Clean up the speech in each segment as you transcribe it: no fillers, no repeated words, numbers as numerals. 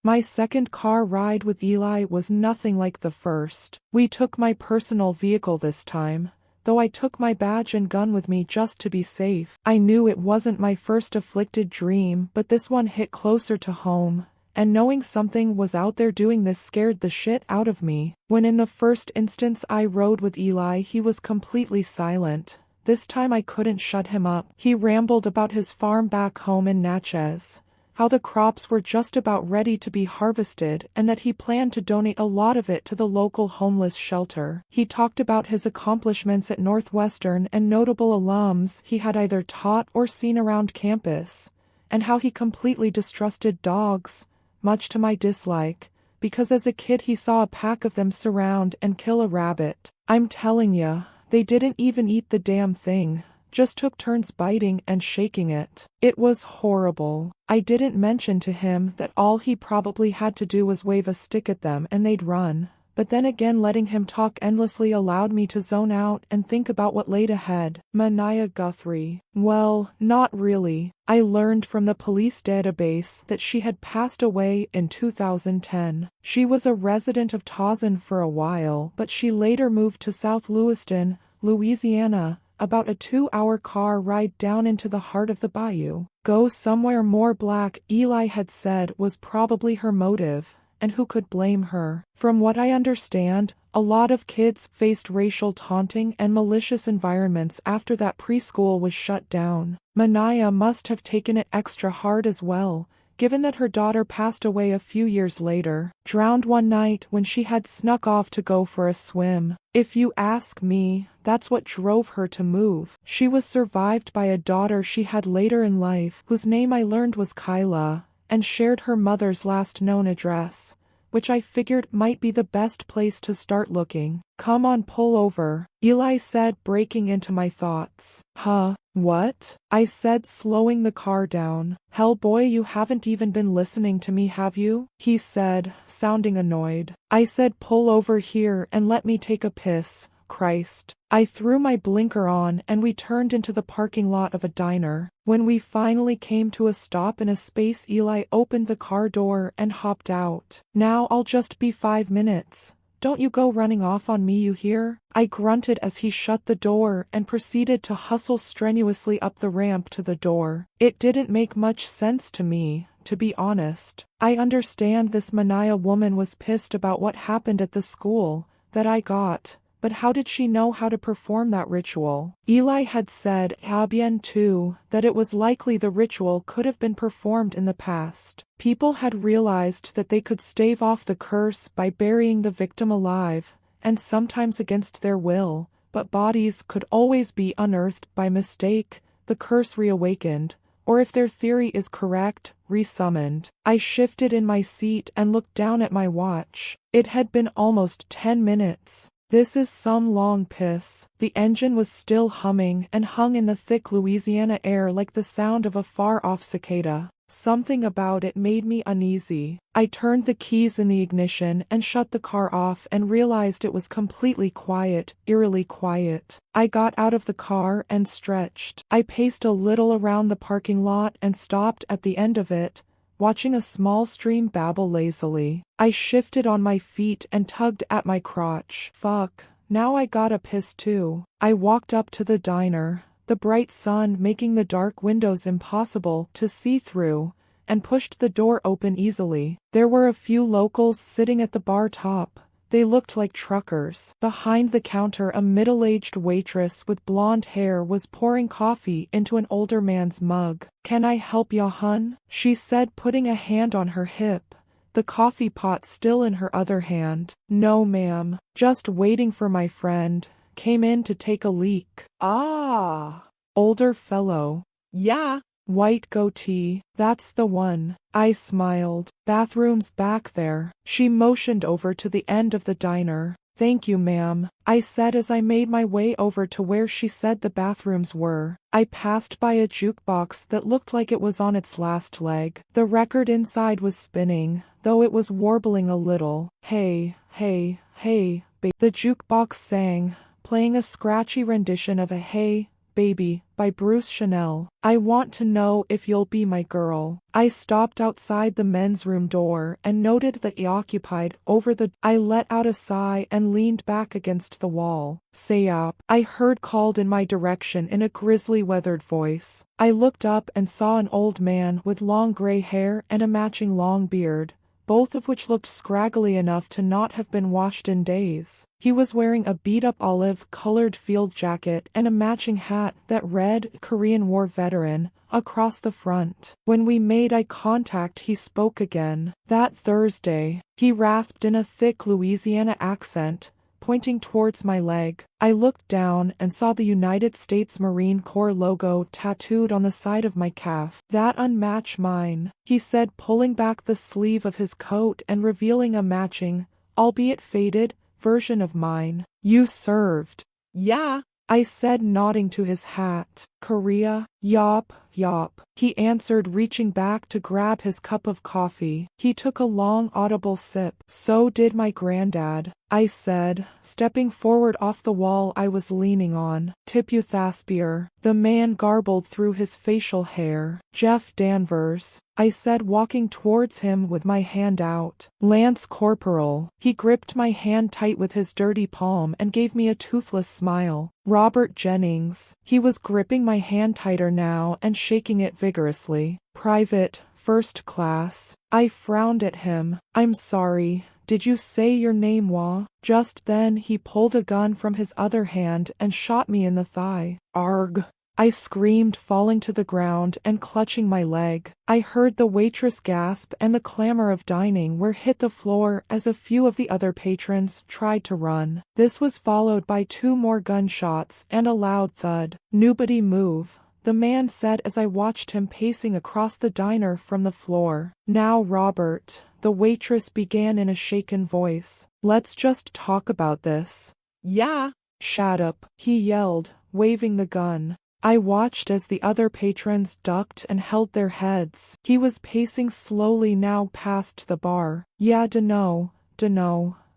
My second car ride with Eli was nothing like the first. We took my personal vehicle this time, though I took my badge and gun with me just to be safe. I knew it wasn't my first afflicted dream, but this one hit closer to home, and knowing something was out there doing this scared the shit out of me. When in the first instance I rode with Eli, he was completely silent. This time I couldn't shut him up. He rambled about his farm back home in Natchez, how the crops were just about ready to be harvested and that he planned to donate a lot of it to the local homeless shelter. He talked about his accomplishments at Northwestern and notable alums he had either taught or seen around campus, and how he completely distrusted dogs, much to my dislike, because as a kid he saw a pack of them surround and kill a rabbit. I'm telling ya, they didn't even eat the damn thing, just took turns biting and shaking it. It was horrible. I didn't mention to him that all he probably had to do was wave a stick at them and they'd run, but then again letting him talk endlessly allowed me to zone out and think about what laid ahead. Mania Guthrie. Well, not really. I learned from the police database that she had passed away in 2010. She was a resident of Towson for a while, but she later moved to South Lewiston, Louisiana, about a 2-hour car ride down into the heart of the bayou. Go somewhere more black, Eli had said, was probably her motive, and who could blame her? From what I understand, a lot of kids faced racial taunting and malicious environments after that preschool was shut down. Mania must have taken it extra hard as well, given that her daughter passed away a few years later, drowned one night when she had snuck off to go for a swim. If you ask me, that's what drove her to move. She was survived by a daughter she had later in life, whose name I learned was Kyla, and shared her mother's last known address, which I figured might be the best place to start looking. Come on, pull over, Eli said, breaking into my thoughts. Huh? What? I said, slowing the car down. Hell boy, you haven't even been listening to me, have you? He said, sounding annoyed. I said, pull over here and let me take a piss. Christ. I threw my blinker on and we turned into the parking lot of a diner. When we finally came to a stop in a space, Eli opened the car door and hopped out. Now I'll just be 5 minutes. Don't you go running off on me, you hear? I grunted as he shut the door and proceeded to hustle strenuously up the ramp to the door. It didn't make much sense to me, to be honest. I understand this Mania woman was pissed about what happened at the school that I got, but how did she know how to perform that ritual? Eli had said, bien too, that it was likely the ritual could have been performed in the past. People had realized that they could stave off the curse by burying the victim alive, and sometimes against their will, but bodies could always be unearthed by mistake, the curse reawakened, or if their theory is correct, resummoned. I shifted in my seat and looked down at my watch. It had been almost 10 minutes. This is some long piss. The engine was still humming and hung in the thick Louisiana air like the sound of a far-off cicada. Something about it made me uneasy. I turned the keys in the ignition and shut the car off and realized it was completely quiet, eerily quiet. I got out of the car and stretched. I paced a little around the parking lot and stopped at the end of it, watching a small stream babble lazily. I shifted on my feet and tugged at my crotch. Fuck, now I gotta piss too. I walked up to the diner, the bright sun making the dark windows impossible to see through, and pushed the door open easily. There were a few locals sitting at the bar top. They looked like truckers. Behind the counter, a middle-aged waitress with blonde hair was pouring coffee into an older man's mug. "Can I help ya, hun?" she said, putting a hand on her hip, the coffee pot still in her other hand. "No, ma'am. Just waiting for my friend. Came in to take a leak." "Ah." Older fellow. "Yeah." White goatee. "That's the one." I smiled. "Bathroom's back there." She motioned over to the end of the diner. "Thank you, ma'am," I said as I made my way over to where she said the bathrooms were. I passed by a jukebox that looked like it was on its last leg. The record inside was spinning, though it was warbling a little. "Hey, hey, hey, babe," the jukebox sang, playing a scratchy rendition of a "Hey, Baby, by Bruce Chanel. I want to know if you'll be my girl. I stopped outside the men's room door and noted that he occupied over the. I let out a sigh and leaned back against the wall. Say up, I heard called in my direction in a grisly weathered voice. I looked up and saw an old man with long gray hair and a matching long beard, both of which looked scraggly enough to not have been washed in days. He was wearing a beat-up olive-colored field jacket and a matching hat that read Korean War Veteran across the front. When we made eye contact, he spoke again. That Thursday, he rasped in a thick Louisiana accent, pointing towards my leg. I looked down and saw the United States Marine Corps logo tattooed on the side of my calf. That unmatched mine, he said, pulling back the sleeve of his coat and revealing a matching, albeit faded, version of mine. You served. Yeah, I said, nodding to his hat. Korea? Yup, yup, he answered, reaching back to grab his cup of coffee. He took a long audible sip. So did my granddad, I said, stepping forward off the wall I was leaning on. Tiputhaspier, the man garbled through his facial hair. Jeff Danvers, I said, walking towards him with my hand out. Lance Corporal, he gripped my hand tight with his dirty palm and gave me a toothless smile. Robert Jennings, he was gripping my hand tighter now and shaking it vigorously. Private, first class. I frowned at him. I'm sorry. Did you say your name, Wah? Just then he pulled a gun from his other hand and shot me in the thigh. Arg! I screamed, falling to the ground and clutching my leg. I heard the waitress gasp and the clamor of dining ware hit the floor as a few of the other patrons tried to run. This was followed by 2 more gunshots and a loud thud. Nobody move, the man said as I watched him pacing across the diner from the floor. Now, Robert, the waitress began in a shaken voice. Let's just talk about this. yeah. Shut up, he yelled, waving the gun. I watched as the other patrons ducked and held their heads. He was pacing slowly now past the bar. Yeah, dunno.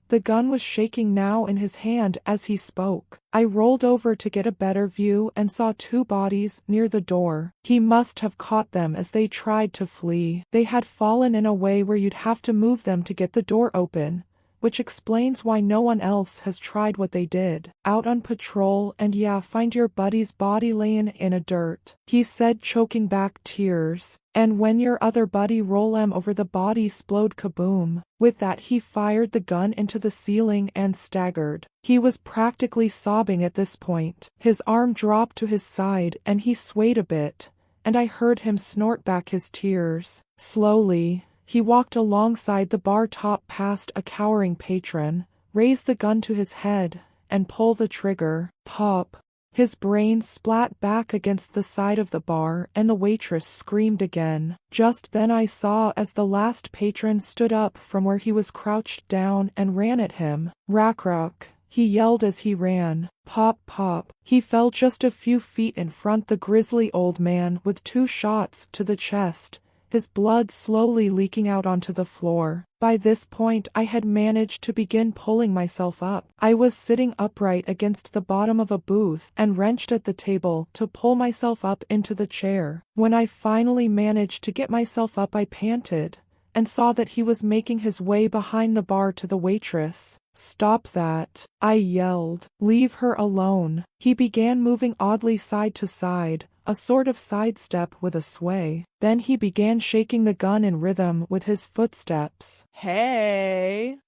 The gun was shaking now in his hand as he spoke. I rolled over to get a better view and saw 2 bodies near the door. He must have caught them as they tried to flee. They had fallen in a way where you'd have to move them to get the door open, which explains why no one else has tried what they did. Out on patrol, and yeah, find your buddy's body laying in a dirt, he said, choking back tears. And when your other buddy roll 'em over the body, splode kaboom. With that he fired the gun into the ceiling and staggered. He was practically sobbing at this point. His arm dropped to his side and he swayed a bit, and I heard him snort back his tears. Slowly, he walked alongside the bar top past a cowering patron, raised the gun to his head, and pulled the trigger. Pop! His brains splat back against the side of the bar and the waitress screamed again. Just then I saw as the last patron stood up from where he was crouched down and ran at him. Rack, he yelled as he ran. Pop, pop. He fell just a few feet in front the grisly old man with 2 shots to the chest, his blood slowly leaking out onto the floor. By this point I had managed to begin pulling myself up. I was sitting upright against the bottom of a booth and wrenched at the table to pull myself up into the chair. When I finally managed to get myself up, I panted and saw that he was making his way behind the bar to the waitress. Stop that, I yelled. Leave her alone. He began moving oddly side to side, a sort of sidestep with a sway. Then he began shaking the gun in rhythm with his footsteps. Hey,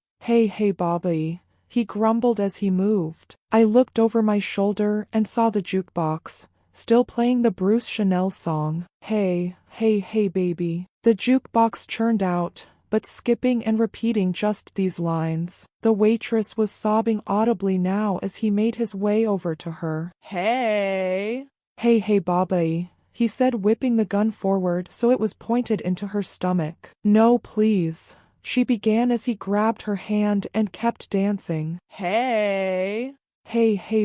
Bobby, he grumbled as he moved. I looked over my shoulder and saw the jukebox, still playing the Bruce Chanel song. Hey, baby. The jukebox churned out, but skipping and repeating just these lines. The waitress was sobbing audibly now as he made his way over to her. hey. Hey, Bobby, he said, whipping the gun forward so it was pointed into her stomach. No, please, she began as he grabbed her hand and kept dancing. Hey,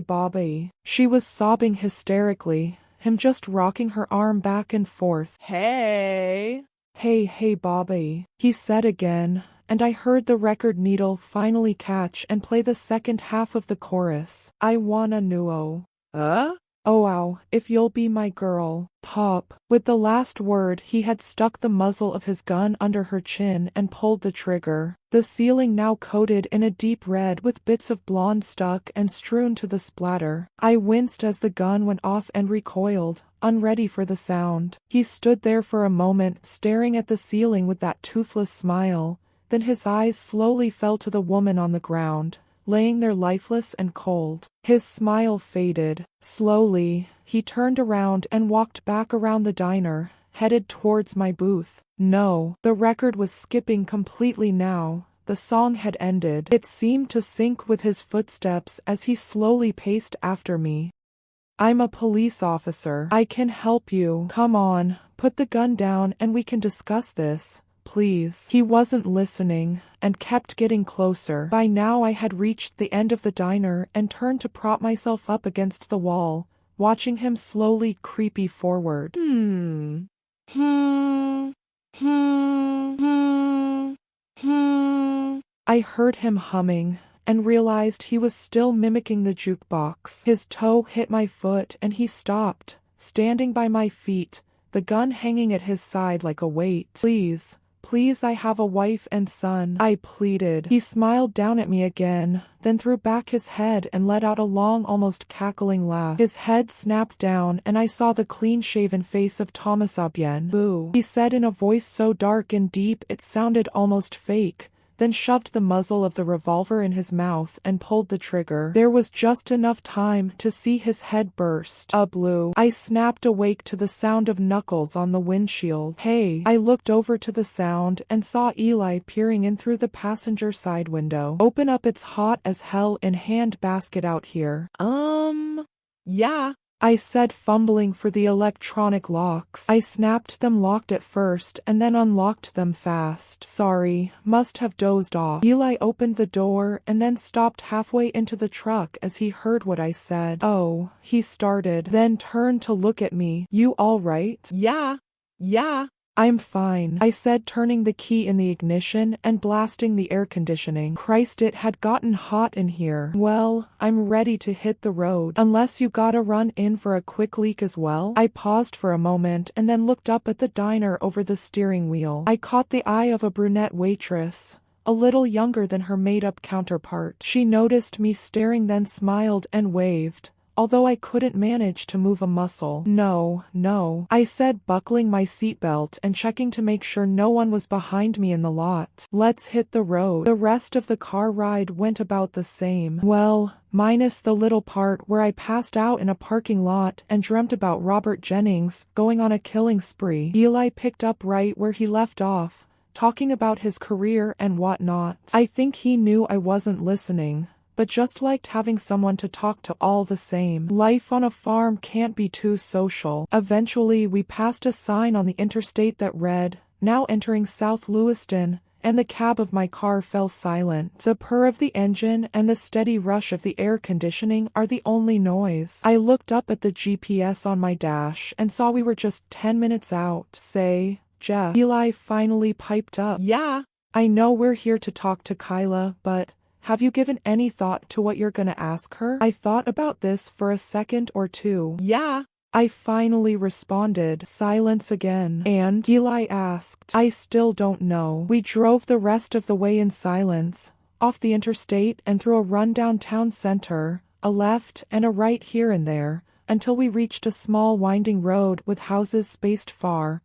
Bobby. She was sobbing hysterically, him just rocking her arm back and forth. hey. Hey, Bobby, he said again, and I heard the record needle finally catch and play the second half of the chorus. I wanna know. Oh wow, if you'll be my girl. Pop. With the last word he had stuck the muzzle of his gun under her chin and pulled the trigger. The ceiling now coated in a deep red with bits of blonde stuck and strewn to the splatter. I winced as the gun went off and recoiled, unready for the sound. He stood there for a moment staring at the ceiling with that toothless smile, then his eyes slowly fell to the woman on the ground, laying there lifeless and cold. His smile faded. Slowly, he turned around and walked back around the diner, headed towards my booth. No, the record was skipping completely now. The song had ended. It seemed to sync with his footsteps as he slowly paced after me. I'm a police officer. I can help you. Come on, put the gun down and we can discuss this. Please. He wasn't listening, and kept getting closer. By now I had reached the end of the diner and turned to prop myself up against the wall, watching him slowly creepy forward. I heard him humming, and realized he was still mimicking the jukebox. His toe hit my foot and he stopped, standing by my feet, the gun hanging at his side like a weight. Please. Please, I have a wife and son, I pleaded. He smiled down at me again, then threw back his head and let out a long, almost cackling laugh. His head snapped down and I saw the clean-shaven face of Thomas Abien. Boo, he said in a voice so dark and deep it sounded almost fake, then shoved the muzzle of the revolver in his mouth and pulled the trigger. There was just enough time to see his head burst. Ubloo. I snapped awake to the sound of knuckles on the windshield. Hey. I looked over to the sound and saw Eli peering in through the passenger side window. Open up, it's hot as hell in hand basket out here. Yeah. I said, fumbling for the electronic locks. I snapped them locked at first and then unlocked them fast. Sorry, must have dozed off. Eli opened the door and then stopped halfway into the truck as he heard what I said. Oh, he started, then turned to look at me. You all right? Yeah. I'm fine, I said, turning the key in the ignition and blasting the air conditioning. Christ, it had gotten hot in here. Well, I'm ready to hit the road. Unless you gotta run in for a quick leak as well? I paused for a moment and then looked up at the diner over the steering wheel. I caught the eye of a brunette waitress, a little younger than her made-up counterpart. She noticed me staring, then smiled and waved, although I couldn't manage to move a muscle. No, I said, buckling my seatbelt and checking to make sure no one was behind me in the lot. Let's hit the road. The rest of the car ride went about the same. Well, minus the little part where I passed out in a parking lot and dreamt about Robert Jennings going on a killing spree. Eli picked up right where he left off, talking about his career and whatnot. I think he knew I wasn't listening, but just liked having someone to talk to all the same. Life on a farm can't be too social. Eventually we passed a sign on the interstate that read, "Now entering South Lewiston," and the cab of my car fell silent. The purr of the engine and the steady rush of the air conditioning are the only noise. I looked up at the GPS on my dash and saw we were just 10 minutes out. Say, Jeff, Eli finally piped up. Yeah. I know we're here to talk to Kyla, but have you given any thought to what you're gonna ask her? I thought about this for a second or two. Yeah. I finally responded. Silence again. And? Eli asked. I still don't know. We drove the rest of the way in silence, off the interstate and through a rundown town center, a left and a right here and there, until we reached a small winding road with houses spaced far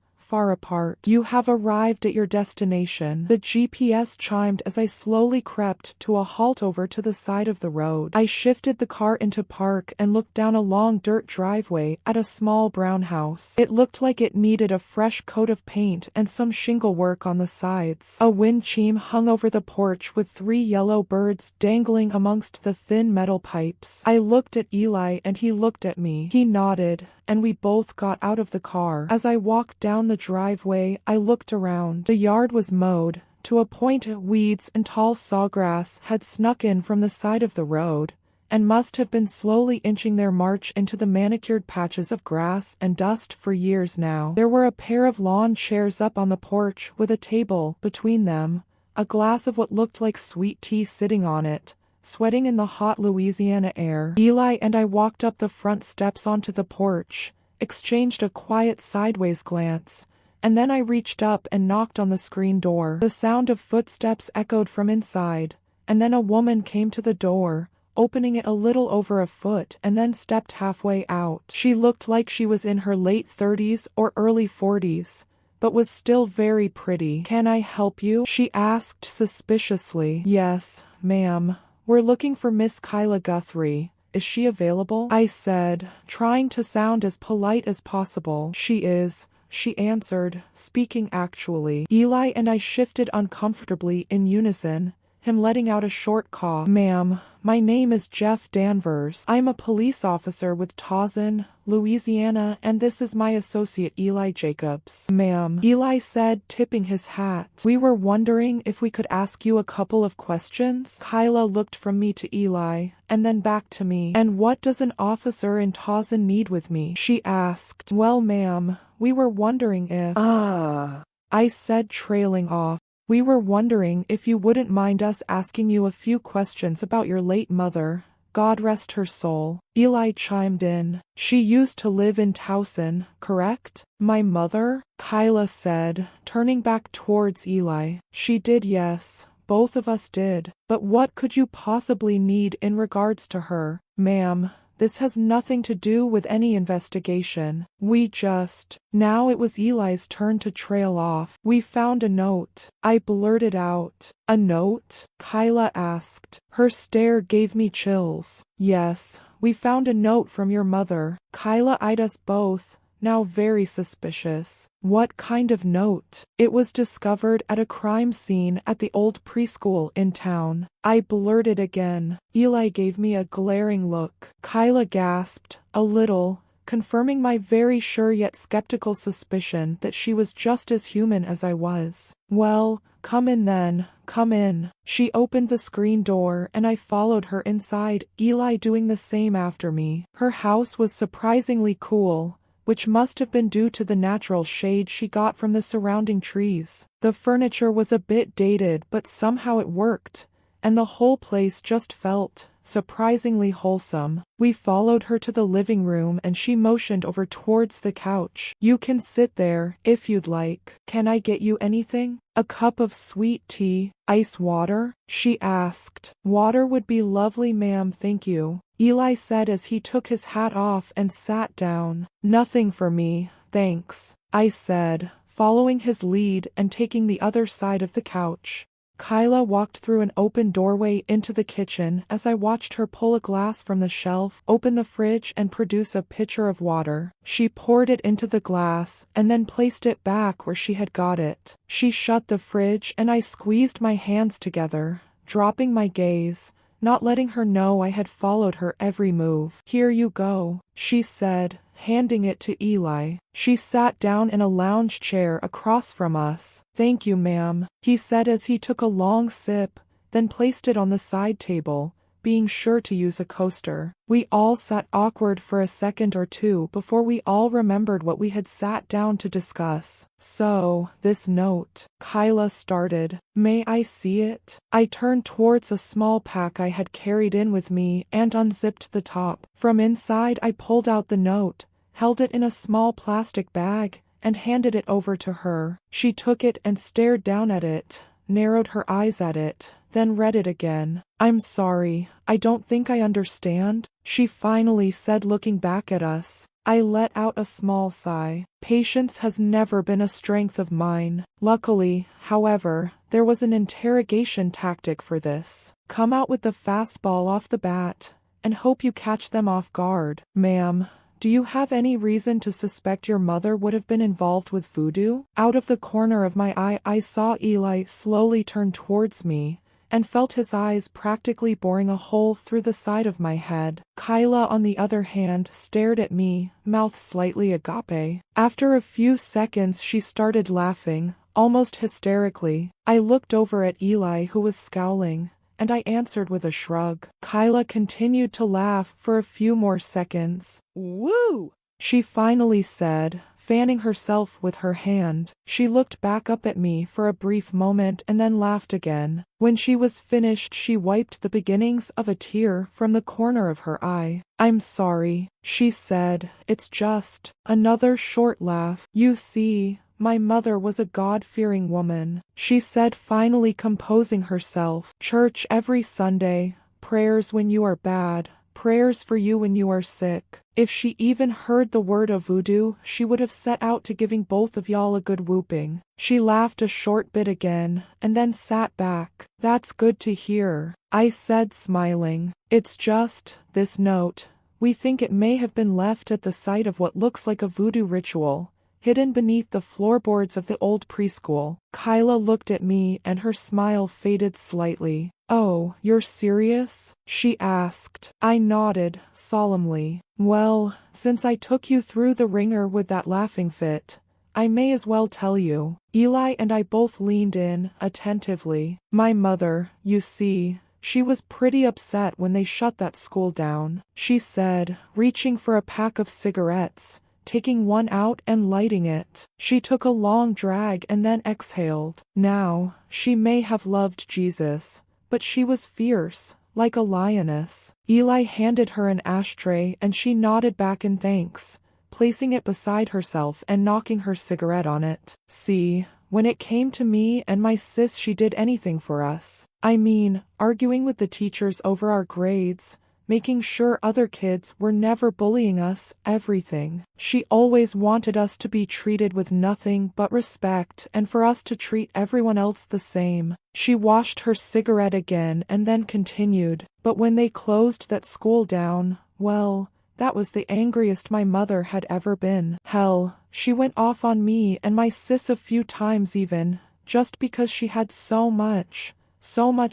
apart. You have arrived at your destination. The GPS chimed as I slowly crept to a halt over to the side of the road. I shifted the car into park and looked down a long dirt driveway at a small brown house. It looked like it needed a fresh coat of paint and some shingle work on the sides. A wind chime hung over the porch with 3 yellow birds dangling amongst the thin metal pipes. I looked at Eli and he looked at me. He nodded, and we both got out of the car. As I walked down the driveway, I looked around. The yard was mowed to a point. Weeds and tall sawgrass had snuck in from the side of the road, and must have been slowly inching their march into the manicured patches of grass and dust for years now. There were a pair of lawn chairs up on the porch with a table between them, a glass of what looked like sweet tea sitting on it, sweating in the hot Louisiana air. Eli and I walked up the front steps onto the porch, exchanged a quiet sideways glance, and then I reached up and knocked on the screen door. The sound of footsteps echoed from inside, and then a woman came to the door, opening it a little over a foot and then stepped halfway out. She looked like she was in her late 30s or early 40s, but was still very pretty. "Can I help you?" she asked suspiciously. "Yes, ma'am. We're looking for Miss Kyla Guthrie. Is she available?" I said, trying to sound as polite as possible. "She is," she answered, speaking actually. Eli and I shifted uncomfortably in unison, him letting out a short cough. "Ma'am, my name is Jeff Danvers. I'm a police officer with Towson, Louisiana, and this is my associate Eli Jacobs." "Ma'am," Eli said, tipping his hat. "We were wondering if we could ask you a couple of questions." Kyla looked from me to Eli, and then back to me. "And what does an officer in Towson need with me?" she asked. "Well, ma'am, we were wondering if—" I said, trailing off. "We were wondering if you wouldn't mind us asking you a few questions about your late mother, God rest her soul." Eli chimed in. "She used to live in Towson, correct?" "My mother?" Kyla said, turning back towards Eli. "She did, yes. Both of us did. But what could you possibly need in regards to her?" "Ma'am, this has nothing to do with any investigation. We just—" Now it was Eli's turn to trail off. "We found a note," I blurted out. "A note?" Kyla asked. Her stare gave me chills. "Yes, we found a note from your mother." Kyla eyed us both, now very suspicious. "What kind of note?" "It was discovered at a crime scene at the old preschool in town," I blurted again. Eli gave me a glaring look. Kyla gasped, a little, confirming my very sure yet skeptical suspicion that she was just as human as I was. "Well, come in then, come in." She opened the screen door and I followed her inside, Eli doing the same after me. Her house was surprisingly cool, which must have been due to the natural shade she got from the surrounding trees. The furniture was a bit dated, but somehow it worked, and the whole place just felt surprisingly wholesome. We followed her to the living room and she motioned over towards the couch. "You can sit there, if you'd like. Can I get you anything? A cup of sweet tea, ice water?" she asked. "Water would be lovely, ma'am, thank you," Eli said as he took his hat off and sat down. "Nothing for me, thanks," I said, following his lead and taking the other side of the couch. Kyla walked through an open doorway into the kitchen as I watched her pull a glass from the shelf, open the fridge and produce a pitcher of water. She poured it into the glass and then placed it back where she had got it. She shut the fridge and I squeezed my hands together, dropping my gaze, not letting her know I had followed her every move. "Here you go," she said, handing it to Eli. She sat down in a lounge chair across from us. "Thank you, ma'am," he said as he took a long sip, then placed it on the side table, being sure to use a coaster. We all sat awkward for a second or two before we all remembered what we had sat down to discuss. "So, this note," Kyla started. "May I see it?" I turned towards a small pack I had carried in with me and unzipped the top. From inside I pulled out the note, held it in a small plastic bag, and handed it over to her. She took it and stared down at it, narrowed her eyes at it, then read it again. "I'm sorry, I don't think I understand," she finally said, looking back at us. I let out a small sigh. Patience has never been a strength of mine. Luckily, however, there was an interrogation tactic for this. Come out with the fastball off the bat, and hope you catch them off guard. "Ma'am, do you have any reason to suspect your mother would have been involved with voodoo?" Out of the corner of my eye I saw Eli slowly turn towards me, and felt his eyes practically boring a hole through the side of my head. Kyla, on the other hand, stared at me, mouth slightly agape. After a few seconds she started laughing, almost hysterically. I looked over at Eli, who was scowling, and I answered with a shrug. Kyla continued to laugh for a few more seconds. "Woo!" she finally said, fanning herself with her hand. She looked back up at me for a brief moment and then laughed again. When she was finished, she wiped the beginnings of a tear from the corner of her eye. "I'm sorry," she said. "It's just..." Another short laugh. "You see, my mother was a God-fearing woman," she said, finally composing herself. "Church every Sunday, prayers when you are bad, prayers for you when you are sick. If she even heard the word of voodoo, she would have set out to giving both of y'all a good whooping." She laughed a short bit again, and then sat back. "That's good to hear," I said, smiling. "It's just, this note. We think it may have been left at the site of what looks like a voodoo ritual, hidden beneath the floorboards of the old preschool." Kyla looked at me and her smile faded slightly. "Oh, you're serious?" she asked. I nodded, solemnly. "Well, since I took you through the ringer with that laughing fit, I may as well tell you." Eli and I both leaned in, attentively. "My mother, you see, she was pretty upset when they shut that school down," she said, reaching for a pack of cigarettes, taking one out and lighting it. She took a long drag and then exhaled. "Now, she may have loved Jesus, but she was fierce, like a lioness." Eli handed her an ashtray and she nodded back in thanks, placing it beside herself and knocking her cigarette on it. "See, when it came to me and my sis, she did anything for us. I mean, arguing with the teachers over our grades, making sure other kids were never bullying us, everything. She always wanted us to be treated with nothing but respect and for us to treat everyone else the same." She washed her cigarette again and then continued, "But when they closed that school down, well, that was the angriest my mother had ever been. Hell, she went off on me and my sis a few times even, just because she had so much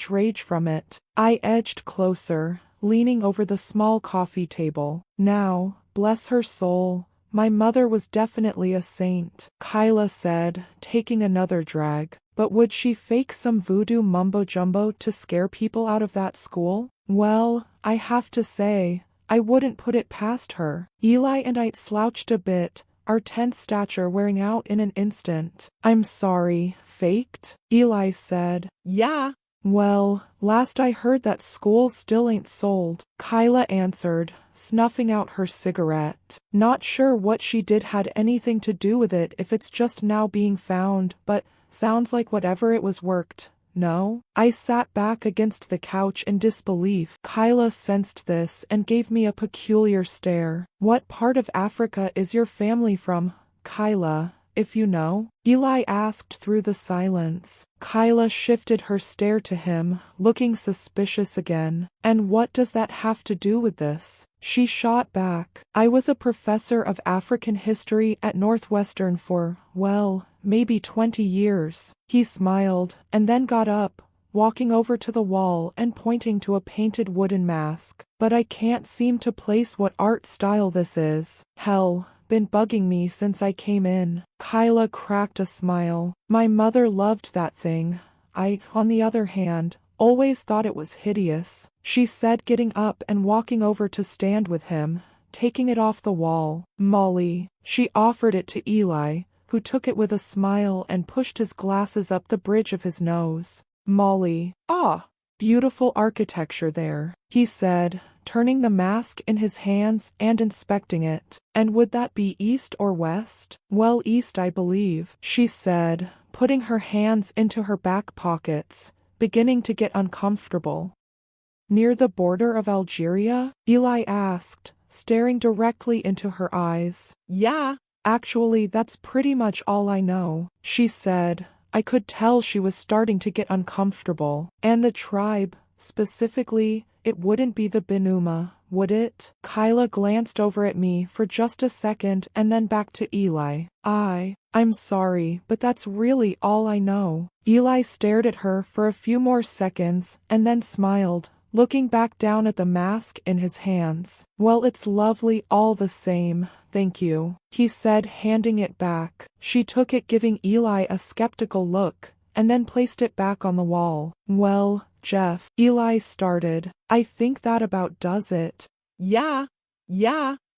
rage from it." I edged closer, leaning over the small coffee table. "Now, bless her soul, my mother was definitely a saint," Kyla said, taking another drag. "But would she fake some voodoo mumbo-jumbo to scare people out of that school? Well, I have to say, I wouldn't put it past her." Eli and I slouched a bit, our tense stature wearing out in an instant. "I'm sorry, faked?" Eli said. Yeah. "Well, last I heard that school still ain't sold," Kyla answered, snuffing out her cigarette. "Not sure what she did had anything to do with it if it's just now being found, but sounds like whatever it was worked, no?" I sat back against the couch in disbelief. Kyla sensed this and gave me a peculiar stare. "What part of Africa is your family from, Kyla, if you know?" Eli asked through the silence. Kyla shifted her stare to him, looking suspicious again. "And what does that have to do with this?" She shot back. "I was a professor of African history at Northwestern for, well, maybe 20 years. He smiled, and then got up, walking over to the wall and pointing to a painted wooden mask. "But I can't seem to place what art style this is. Hell, been bugging me since I came in." Kyla cracked a smile. "My mother loved that thing. I, on the other hand, always thought it was hideous," she said, getting up and walking over to stand with him, taking it off the wall. "Molly." She offered it to Eli, who took it with a smile and pushed his glasses up the bridge of his nose. "Molly. Ah. Beautiful architecture there," he said, turning the mask in his hands and inspecting it. "And would that be east or west?" "Well, east, I believe," she said, putting her hands into her back pockets, beginning to get uncomfortable. "Near the border of Algeria?" Eli asked, staring directly into her eyes. Yeah. "Actually, that's pretty much all I know," she said. I could tell she was starting to get uncomfortable. "And the tribe, specifically, it wouldn't be the Benuma, would it?" Kyla glanced over at me for just a second and then back to Eli. I'm sorry, but that's really all I know." Eli stared at her for a few more seconds and then smiled, looking back down at the mask in his hands. "Well, it's lovely all the same, thank you," he said, handing it back. She took it, giving Eli a skeptical look, and then placed it back on the wall. "Well, Jeff," Eli started, "I think that about does it." Yeah.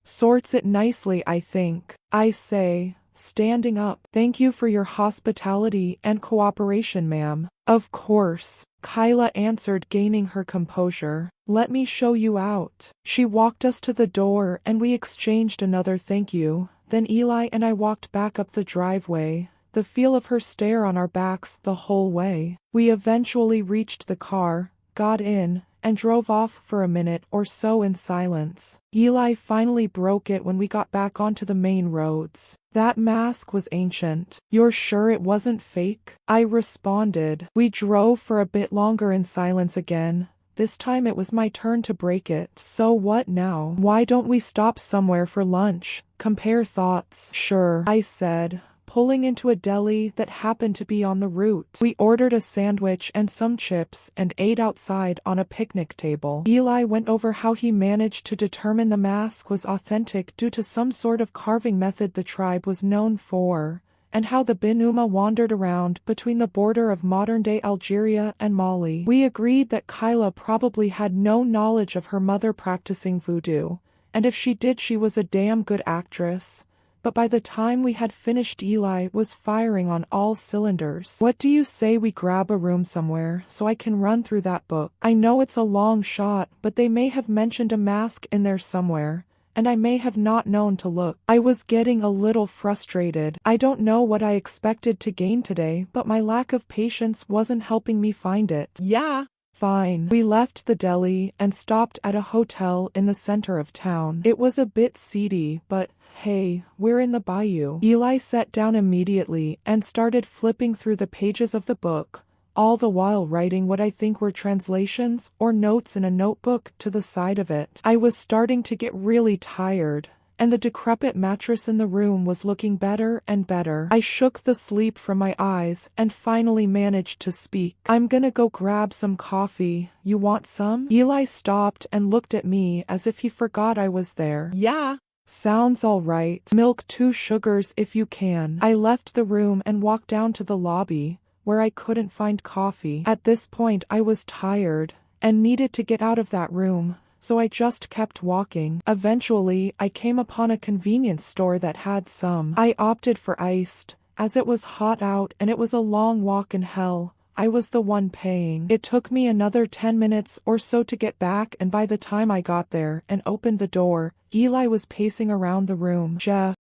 "Sorts it nicely, I think. I say, standing up. Thank you for your hospitality and cooperation, ma'am. Of course, Kyla answered, gaining her composure. Let me show you out. She walked us to the door and we exchanged another thank you. Then Eli and I walked back up the driveway, the feel of her stare on our backs the whole way. We eventually reached the car, got in, and drove off for a minute or so in silence. Eli finally broke it when we got back onto the main roads. That mask was ancient. You're sure it wasn't fake? I responded. We drove for a bit longer in silence again. This time it was my turn to break it. So what now? Why don't we stop somewhere for lunch? Compare thoughts. Sure, I said, pulling into a deli that happened to be on the route. We ordered a sandwich and some chips and ate outside on a picnic table. Eli went over how he managed to determine the mask was authentic due to some sort of carving method the tribe was known for, and how the Binuma wandered around between the border of modern-day Algeria and Mali. We agreed that Kyla probably had no knowledge of her mother practicing voodoo, and if she did, she was a damn good actress. But by the time we had finished, Eli was firing on all cylinders. What do you say we grab a room somewhere so I can run through that book? I know it's a long shot, but they may have mentioned a mask in there somewhere, and I may have not known to look. I was getting a little frustrated. I don't know what I expected to gain today, but my lack of patience wasn't helping me find it. Yeah. Fine. We left the deli and stopped at a hotel in the center of town. It was a bit seedy, but hey, we're in the bayou. Eli sat down immediately and started flipping through the pages of the book, all the while writing what I think were translations or notes in a notebook to the side of it. I was starting to get really tired, and the decrepit mattress in the room was looking better and better. I shook the sleep from my eyes and finally managed to speak. I'm gonna go grab some coffee. You want some? Eli stopped and looked at me as if he forgot I was there. Yeah. Sounds all right. Milk 2 sugars if you can. I left the room and walked down to the lobby, where I couldn't find coffee. At this point I was tired, and needed to get out of that room, so I just kept walking. Eventually, I came upon a convenience store that had some. I opted for iced, as it was hot out and it was a long walk in hell. I was the one paying. It took me another 10 minutes or so to get back, and by the time I got there and opened the door, Eli was pacing around the room. Jeff,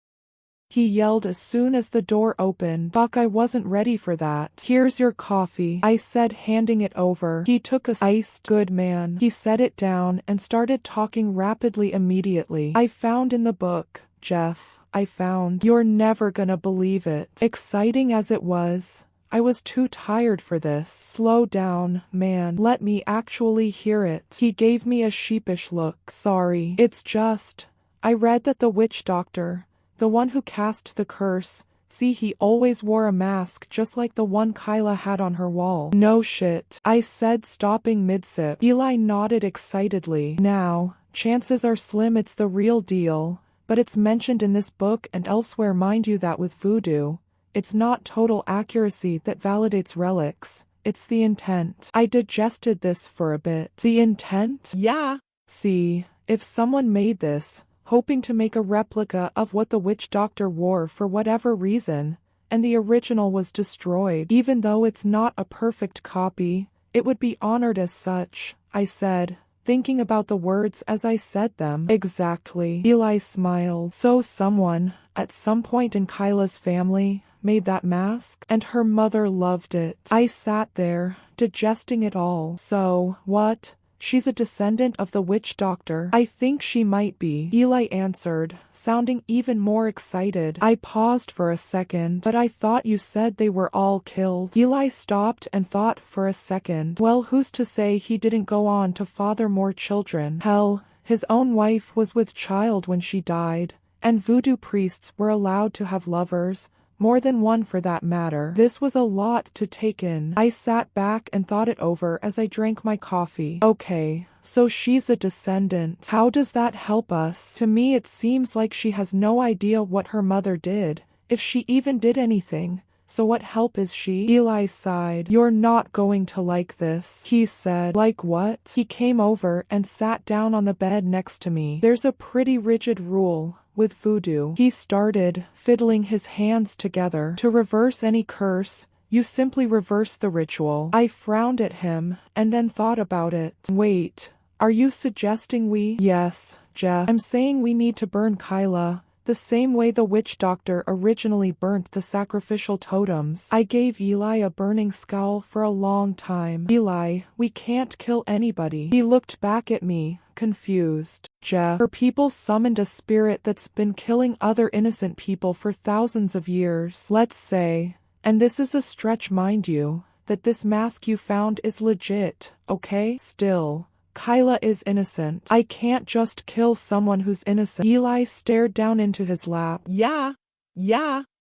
he yelled as soon as the door opened. Fuck, I wasn't ready for that. Here's your coffee, I said, handing it over. He took a iced. Good man. He set it down and started talking rapidly immediately. I found in the book, Jeff, I found. You're never gonna believe it. Exciting as it was, I was too tired for this. Slow down, man. Let me actually hear it. He gave me a sheepish look. Sorry. It's just, I read that the witch doctor, the one who cast the curse, see, he always wore a mask just like the one Kyla had on her wall. No shit, I said, stopping mid-sip. Eli nodded excitedly. Now, chances are slim it's the real deal, but it's mentioned in this book and elsewhere. Mind you that with voodoo, it's not total accuracy that validates relics, it's the intent. I digested this for a bit. The intent? Yeah. See, if someone made this, hoping to make a replica of what the witch doctor wore for whatever reason, and the original was destroyed, even though it's not a perfect copy, it would be honored as such, I said, thinking about the words as I said them. Exactly. Eli smiled. So someone, at some point in Kyla's family, made that mask, and her mother loved it. I sat there, digesting it all. So, what? She's a descendant of the witch doctor? I think she might be, Eli answered, sounding even more excited. I paused for a second. But I thought you said they were all killed. Eli stopped and thought for a second. Well, who's to say he didn't go on to father more children? Hell, his own wife was with child when she died, and voodoo priests were allowed to have lovers, more than one for that matter. This was a lot to take in. I sat back and thought it over as I drank my coffee. Okay, so she's a descendant. How does that help us? To me it seems like she has no idea what her mother did, if she even did anything. So what help is she? Eli sighed. You're not going to like this, he said. Like what? He came over and sat down on the bed next to me. There's a pretty rigid rule. with voodoo. He started fiddling his hands together. To reverse any curse, you simply reverse the ritual. I frowned at him, and then thought about it. Wait, are you suggesting we— Yes, Jeff. I'm saying we need to burn Kyla, the same way the witch doctor originally burnt the sacrificial totems. I gave Eli a burning scowl for a long time. Eli, we can't kill anybody. He looked back at me, confused. Jeff, her people summoned a spirit that's been killing other innocent people for thousands of years. Let's say, and this is a stretch mind you, that this mask you found is legit, okay? Still, Kyla is innocent. I can't just kill someone who's innocent. Eli stared down into his lap. Yeah.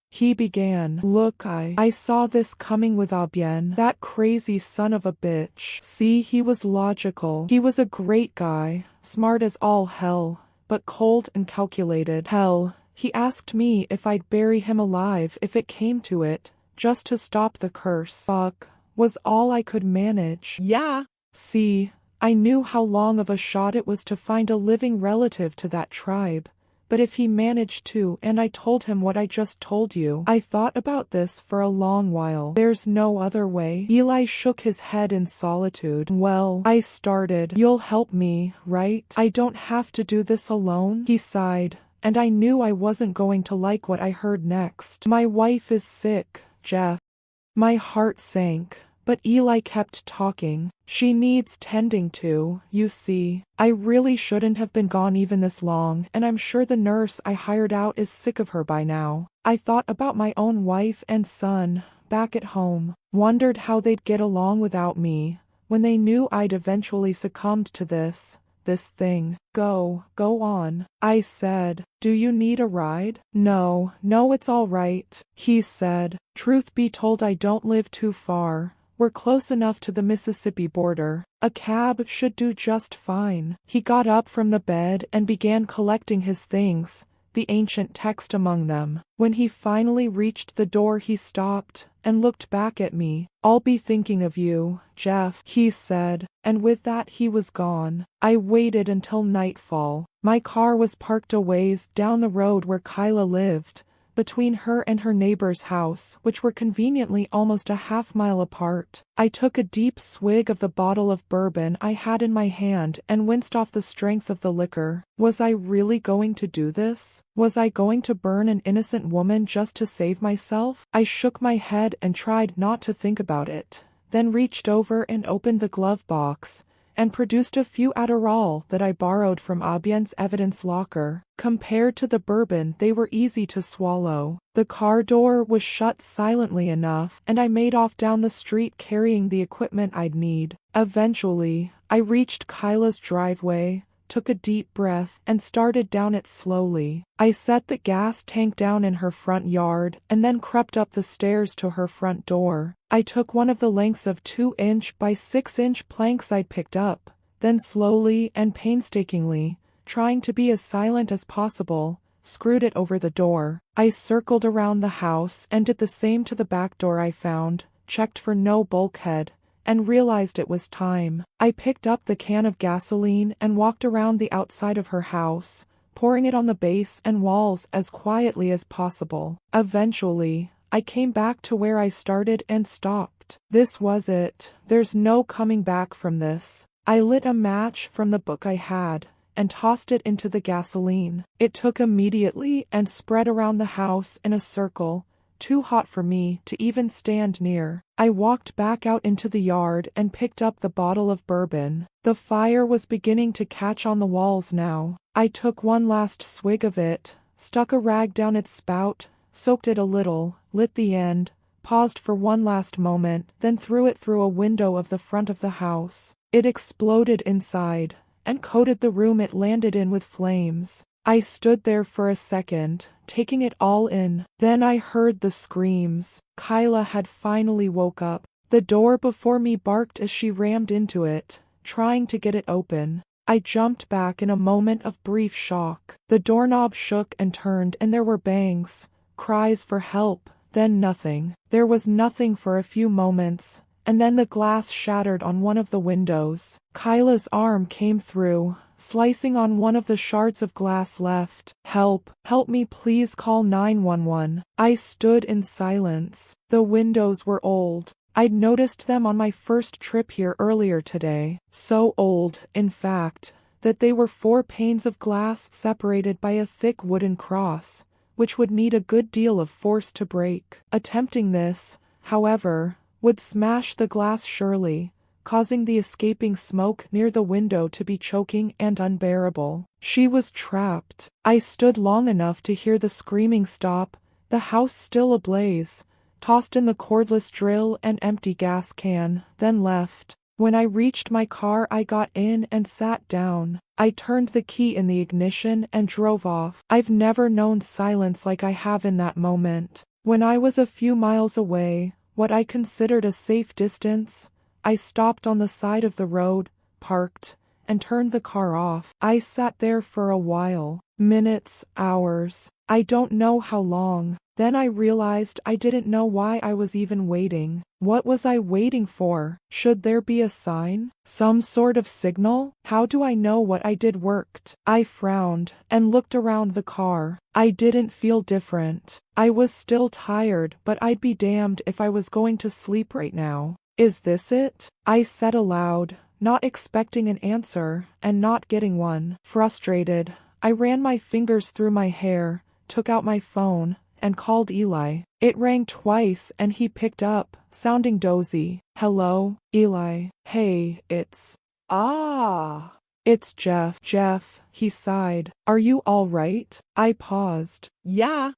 He began. Look, I saw this coming with Abien, that crazy son of a bitch. See, he was logical. He was a great guy, smart as all hell, but cold and calculated. Hell, he asked me if I'd bury him alive if it came to it, just to stop the curse. Fuck, was all I could manage. Yeah. See, I knew how long of a shot it was to find a living relative to that tribe, but if he managed to, and I told him what I just told you, I thought about this for a long while. There's no other way. Eli shook his head in solitude. Well, I started. You'll help me, right? I don't have to do this alone. He sighed, and I knew I wasn't going to like what I heard next. My wife is sick, Jeff. My heart sank. But Eli kept talking. She needs tending to, you see. I really shouldn't have been gone even this long, and I'm sure the nurse I hired out is sick of her by now. I thought about my own wife and son, back at home, wondered how they'd get along without me, when they knew I'd eventually succumbed to this thing. Go on, I said. Do you need a ride? No, it's all right, he said. Truth be told, I don't live too far. We're close enough to the Mississippi border. A cab should do just fine. He got up from the bed and began collecting his things, the ancient text among them. When he finally reached the door, he stopped and looked back at me. I'll be thinking of you, Jeff, he said, and with that he was gone. I waited until nightfall. My car was parked a ways down the road where Kyla lived, between her and her neighbor's house, which were conveniently almost a half-mile apart. I took a deep swig of the bottle of bourbon I had in my hand and winced off the strength of the liquor. Was I really going to do this? Was I going to burn an innocent woman just to save myself? I shook my head and tried not to think about it, then reached over and opened the glove box, and produced a few Adderall that I borrowed from Abien's evidence locker. Compared to the bourbon, they were easy to swallow. The car door was shut silently enough, and I made off down the street carrying the equipment I'd need. Eventually, I reached Kyla's driveway, took a deep breath, and started down it slowly. I set the gas tank down in her front yard, and then crept up the stairs to her front door. I took one of the lengths of 2-inch by 6-inch planks I'd picked up, then slowly and painstakingly, trying to be as silent as possible, screwed it over the door. I circled around the house and did the same to the back door I found, checked for no bulkhead, and realized it was time. I picked up the can of gasoline and walked around the outside of her house, pouring it on the base and walls as quietly as possible. Eventually, I came back to where I started and stopped. This was it. There's no coming back from this. I lit a match from the book I had, and tossed it into the gasoline. It took immediately and spread around the house in a circle, too hot for me to even stand near. I walked back out into the yard and picked up the bottle of bourbon. The fire was beginning to catch on the walls now. I took one last swig of it, stuck a rag down its spout, soaked it a little, lit the end, paused for one last moment, then threw it through a window of the front of the house. It exploded inside, and coated the room it landed in with flames. I stood there for a second, taking it all in. Then I heard the screams. Kyla had finally woke up. The door before me barked as she rammed into it, trying to get it open. I jumped back in a moment of brief shock. The doorknob shook and turned, and there were bangs, cries for help, then nothing. There was nothing for a few moments, and then the glass shattered on one of the windows. Kyla's arm came through, slicing on one of the shards of glass left. Help, help me, please call 911. I stood in silence. The windows were old. I'd noticed them on my first trip here earlier today. So old, in fact, that they were 4 panes of glass separated by a thick wooden cross, which would need a good deal of force to break. Attempting this, however, would smash the glass surely, causing the escaping smoke near the window to be choking and unbearable. She was trapped. I stood long enough to hear the screaming stop, the house still ablaze, tossed in the cordless drill and empty gas can, then left. When I reached my car, I got in and sat down. I turned the key in the ignition and drove off. I've never known silence like I have in that moment. When I was a few miles away, what I considered a safe distance, I stopped on the side of the road, parked, and turned the car off. I sat there for a while. Minutes, hours. I don't know how long. Then I realized I didn't know why I was even waiting. What was I waiting for? Should there be a sign? Some sort of signal? How do I know what I did worked? I frowned and looked around the car. I didn't feel different. I was still tired, but I'd be damned if I was going to sleep right now. Is this it? I said aloud, not expecting an answer, and not getting one. Frustrated, I ran my fingers through my hair, took out my phone, and called Eli. It rang twice and he picked up, sounding dozy. Hello, Eli. Hey, it's Jeff. Jeff, he sighed. Are you all right? I paused. Yeah.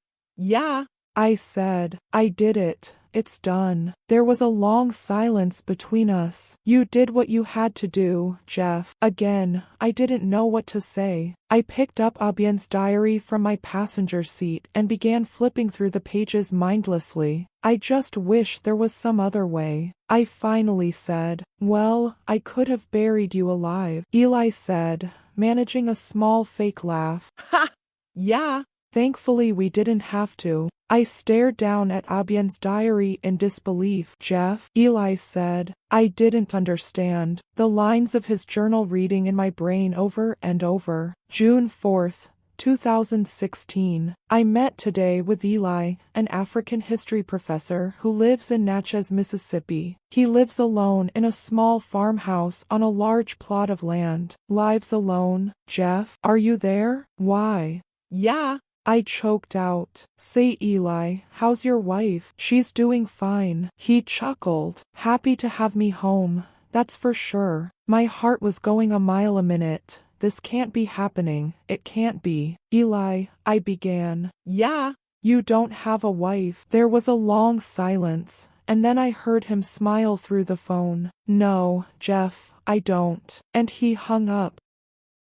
I said, I did it. It's done. There was a long silence between us. You did what you had to do, Jeff. Again, I didn't know what to say. I picked up Abien's diary from my passenger seat and began flipping through the pages mindlessly. I just wish there was some other way. I finally said, well, I could have buried you alive. Eli said, managing a small fake laugh. Ha! Yeah. Thankfully we didn't have to. I stared down at Abien's diary in disbelief. Jeff, Eli said. I didn't understand. The lines of his journal reading in my brain over and over. June 4th, 2016. I met today with Eli, an African history professor who lives in Natchez, Mississippi. He lives alone in a small farmhouse on a large plot of land. Lives alone. Jeff, are you there? Why? Yeah. I choked out. Say, Eli, how's your wife? She's doing fine. He chuckled. Happy to have me home, that's for sure. My heart was going a mile a minute. This can't be happening. It can't be. Eli, I began. Yeah. You don't have a wife. There was a long silence, and then I heard him smile through the phone. No, Jeff, I don't. And he hung up.